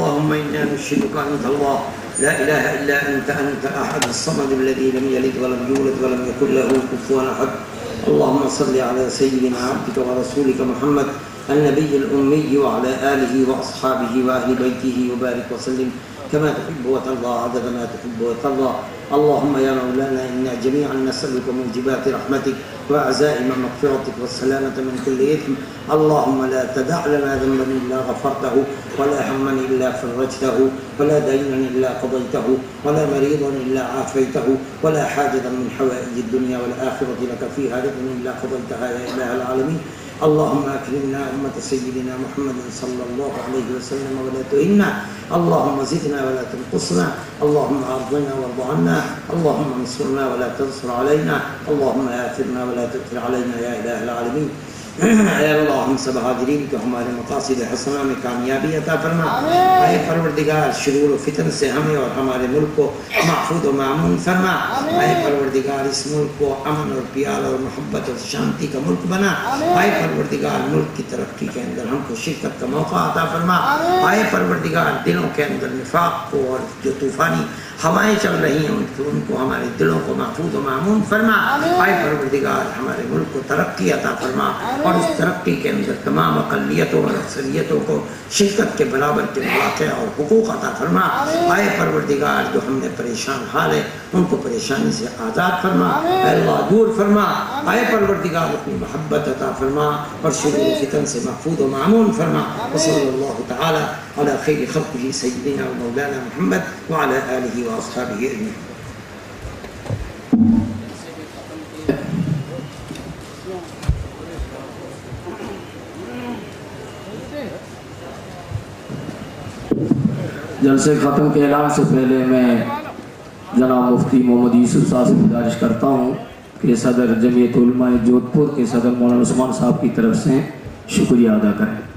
اللهم إنا نشهدك أنت الله لا إله إلا أنت أحد الصمد الذي لم يلد ولم يولد ولم يكن له كفوا أحد. اللهم صل على سيدنا عبدك ورسولك محمد النبي الأمي وعلى آله وأصحابه وأهل بيته وبارك وسلم كما تحب وترضى عدد ما تحب وترضى. اللهم يا مولانا إنا جميعا نسألك موجبات رحمتك وعزائم مغفرتك والسلامة من كل إثم. اللهم لا تدع لنا ذنبا إلا غفرته ولا هما إلا فرجته ولا دينا إلا قضيته ولا مريضا إلا عافيته ولا حاجة من حوائج الدنيا والآخرة لك فيها رضا إلا قضيتها يا إله العالمين. اللهم أكرمنا أمة سيدنا محمد صلى الله عليه وسلم ولا تهنا. اللهم زدنا ولا تنقصنا. اللهم أرضنا وارض عنا. اللهم انصرنا ولا تنصر علينا. اللهم آثرنا ولا تؤثر علينا يا إله العالمين. اے اللہ ہم سب حاضرین کو ہمارے مقاصد حسنہ میں کامیابی عطا فرما. اے پروردگار شرور و فتن سے ہمیں اور ہمارے ملک کو محفوظ و معمون فرما. اے پروردگار اس ملک کو امن اور پیار اور محبت اور شانتی کا ملک بنا. اے پروردگار ملک کی ترقی کے اندر ہم کو شرکت کا موقع عطا فرما. اے پروردگار دلوں کے اندر نفاق کو اور جو طوفانی ہوائیں چل رہی ہیں ان کو ہمارے دلوں کو محفوظ و معمون فرما. اے پروردگار ہمارے ملک کو ترقی عطا فرما اور اس ترقی کے اندر تمام اقلیتوں اور اکثریتوں کو شرکت کے برابر کے مواقع اور حقوق عطا فرما. اے پروردگار جو ہم نے پریشان حال ہے ان کو پریشانی سے آزاد فرما. اے اللہ دور فرما. اے پروردگار اپنی محبت عطا فرما اور شرور و فتن سے محفوظ و معمون فرما. وصلی اللہ تعالی علی خیر خلقہ سیدنا و مولانا محمد وعلی آلہ واصحابہ اجمعین. جلسے ختم کے اعلان سے پہلے میں جناب مفتی محمد یوسف صاحب سے گزارش کرتا ہوں کہ صدر جمعیت علماء جودھپور کے صدر مولانا عثمان صاحب کی طرف سے شکریہ ادا کریں.